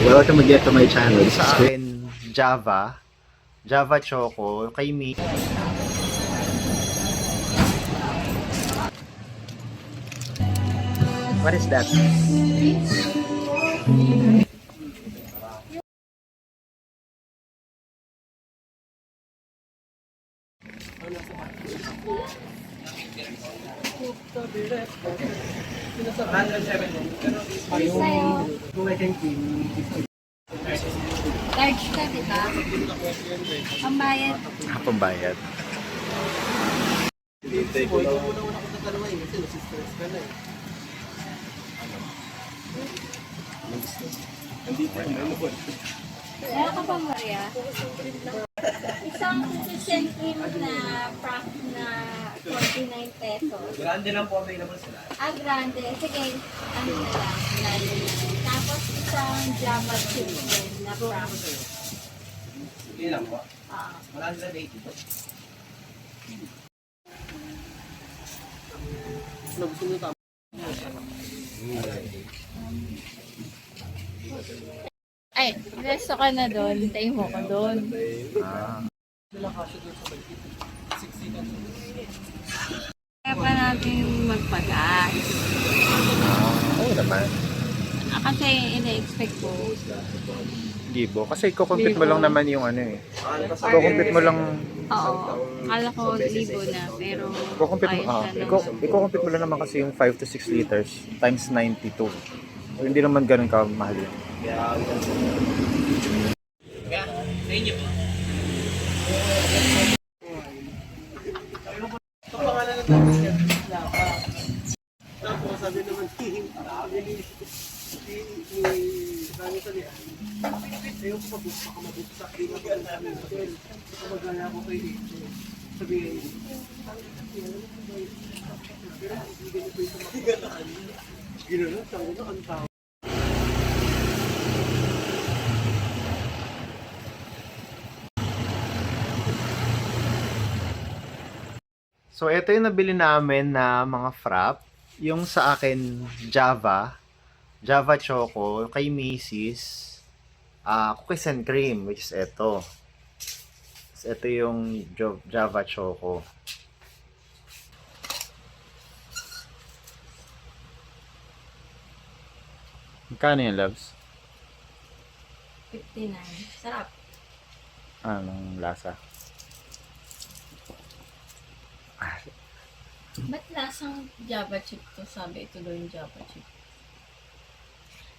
Welcome again to my channel. This Sa is akin, Java Choco, kay Mi. What is that? Large ka, di ba? Pambayad. Pambayad. Meron ka bang Maria? Isang citizen cream na frac na 49 pesos. Grande lang po available sila. Ah, grande. Sige, ano na lang, grande na lang. Tapos isang Java chip din na frac. Sige lang po. Ah. 180. Ay, resto ka na doon. Hintayin mo ko doon. Kaya pa natin magpagas. Oo naman. Kasi ina-expect ko. Libo. Kasi i-compute mo lang naman yung ano eh. I-compute mo lang, Oo. Kala ko libo na, pero i-compute mo lang naman kasi yung 5 to 6 liters times 92. So, hindi naman ganun kamahal yun. Sa inyo po. Tapos sabi naman ayaw ko pag-buksa ka mabuksak. Di maganda namin sa hotel. Magana ako kay Dito. Sabihin, pero hindi ganito yung sumakagalaan. Ginanon, tango na ang tao. So, ito yung nabili namin na mga frap. Yung sa akin, Java Choco, kay Macy's, cookies and cream, which is ito. So, ito yung Java Choco. Magkano yung loves? 59. Sarap. Anong lasa? Ba't lasang Java chip to? Sabi ito daw yung Java chip.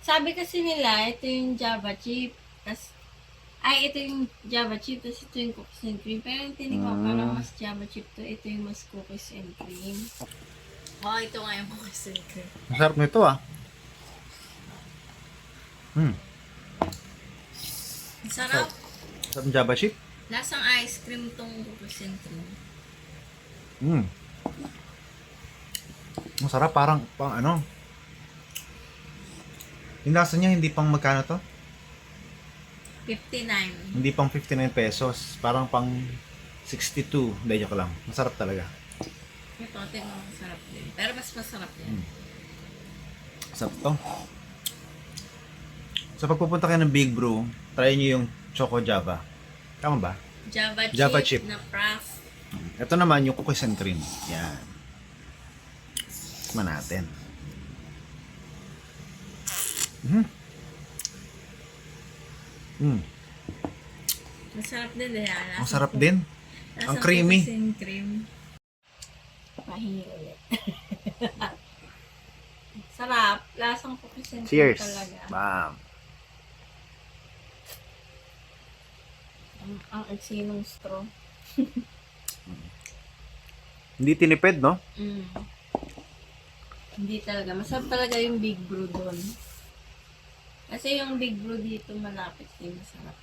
Sabi kasi nila, ito yung Java chip. Ito yung Java chip, tapos ito yung cookies and cream. Pero yung tinig ko, parang mas Java chip to. Ito yung mas cookies and cream. Oh, ito nga yung cookies and cream. Masarap nito Sarap. Masarap yung Java chip. Lasang ice cream tong cookies and cream. Masarap, parang pang ano. Yung lasa niya hindi pang magkano to? 59. Hindi pang 59 pesos, parang pang 62. Hindi, joke lang. Masarap talaga. Ito, tingnan mo, masarap din. Pero mas masarap din. Masarap to. So pag pupunta kayo ng Big Brew, try nyo yung Choco Java. Tama ba? Java chip. na frapp. Ito naman yung cookies and cream. Yan. Tikman natin. Masarap din eh. Masarap din. Ang creamy. Cream. Pahingi ulit. Sarap. Lasang cookies and cream Cheers. talaga. Bam. Ang eksinong straw. Hindi tinipid, no? Hindi talaga. Masarap talaga yung Big Brew doon. Kasi yung Big Brew dito malapit din. Masarap.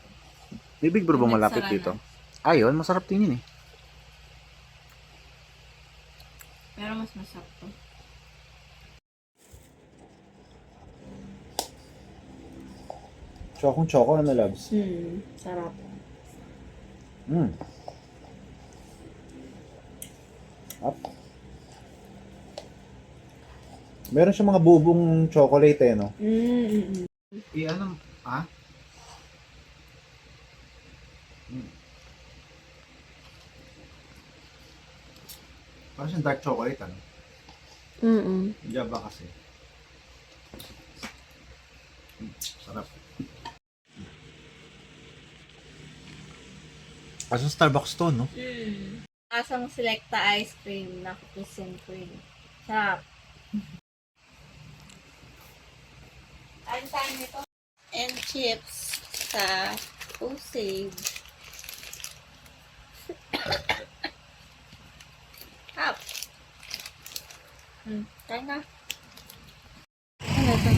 May Big Brew ba malapit Nagsara dito? Ayun, masarap din yun eh. Pero mas masarap to. Choco na loves. Sarap. Up. Meron siya mga bubong chocolate eh, no? Mm-mm. Ano, Ah? Parang siyang dark chocolate, ano? Java kasi. Sarap. Parang Starbucks to, no? Asang Selecta ice cream na cookies and cream. Sarap. Ano tayo nito? And chips sa Usave. Hap. Tayo na. Ano ito?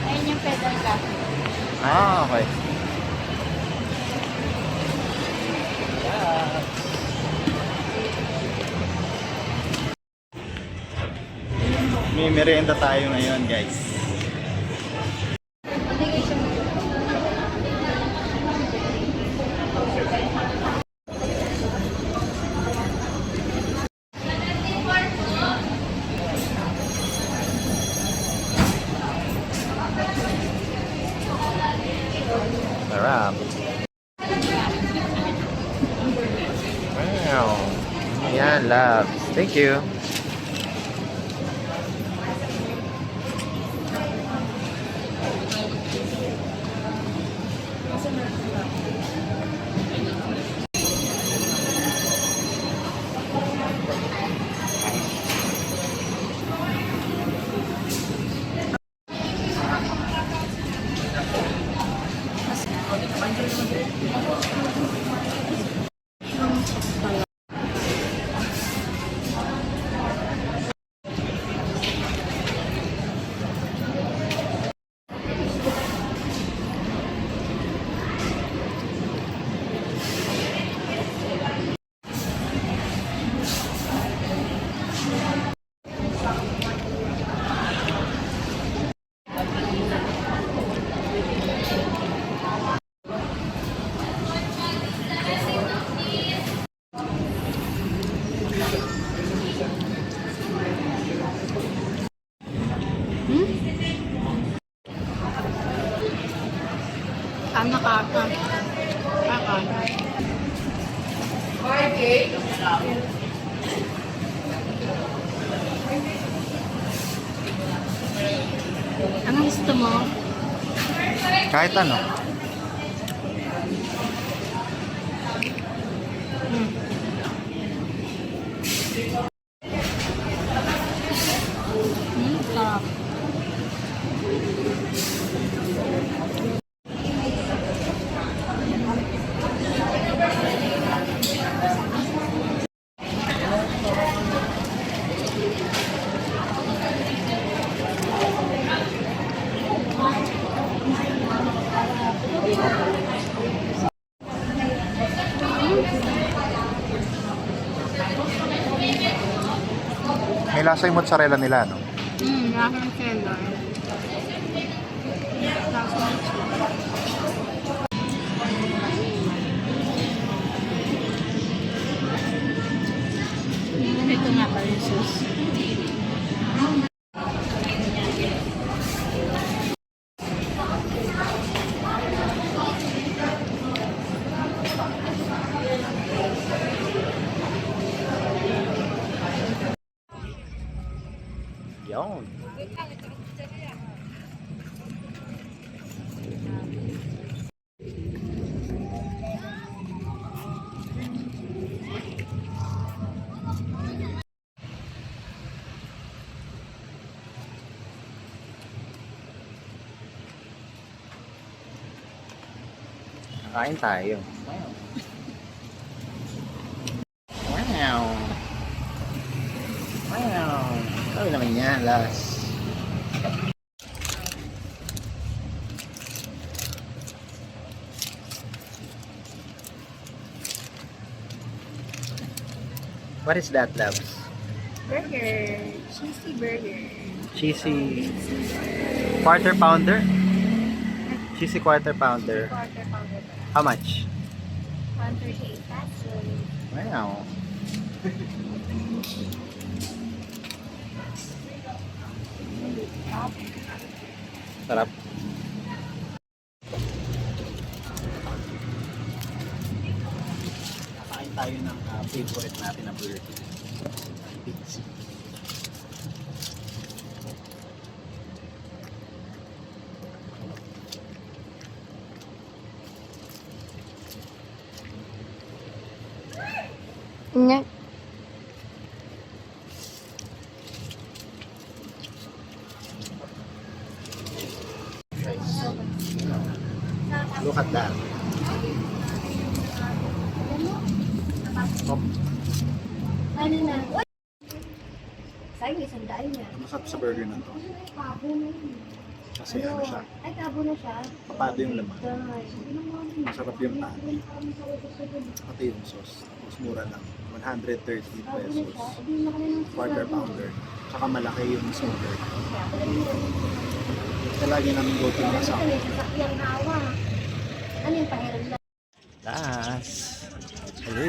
Ayun yung pedal cafe. Ah, okay. May merienda tayo ngayon, guys. Sarap. Wow. Ayan, loves. Thank you. Sana kaka. Kaka. Anong gusto mo? Kahit ano. Sarap. May lasa yung mozzarella nila, no? Lasa ng cheddar. Lasa ng cheddar. Ito nga pala yung sauce. Yun. Kain tayo. Wow. Wow. Wow. Kaya naman yan, last. What is that, loves? Burger. Cheesy burger. Cheesy quarter pounder. Cheesy quarter pounder. Quarter pounder. How much? 138. Wow. Sarap. Kakain tayo ng favorite natin na burger. Pizza. Nya. Look at that. Ano na? Sayang isang daan niya. Masarap sa burger na to. Kabo na yun. Kasi ano siya, Ay, kabo na siya. papado yung laman. Ay. Masarap yung patty. Pati yung sauce. Tapos mura lang. 130 pesos. Quarter pounder. Tsaka malaki yung smoker. Ito lagi namin go-to na sa Sasakyan hawa. Ano yung pahiram na? Taas. Hello.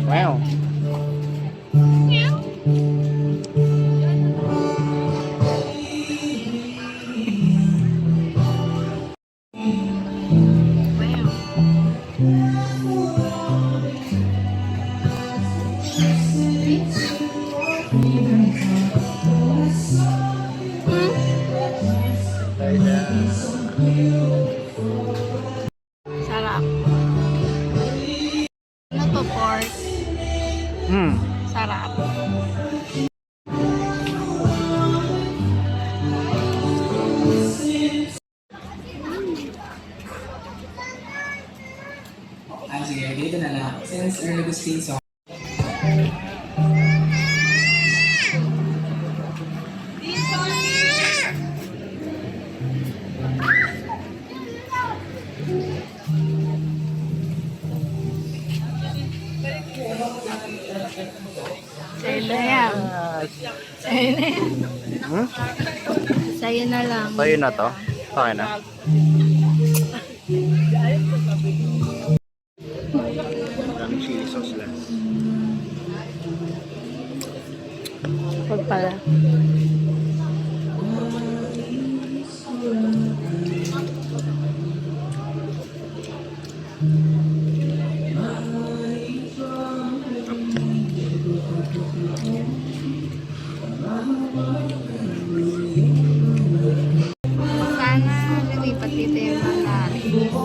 Wow. Sarap. Ano to, pork? Sarap. Sige, dito na lang. Since Earl Agustin song. Sa'yo na yan. Sa'yo na yan. Sa'yo na lang. Sa'yo na to? Okay na. maraming chili sauce lang. Pag pala. Sana lumipat dito yung mga o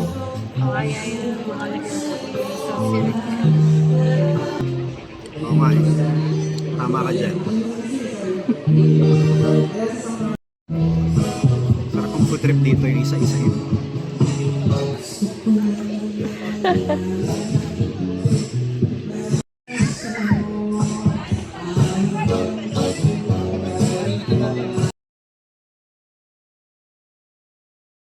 kaya yung mga nagsasabi. Oo nga eh. Tama ka dyan. Sarap ang food trip dito yung isa-isa yun.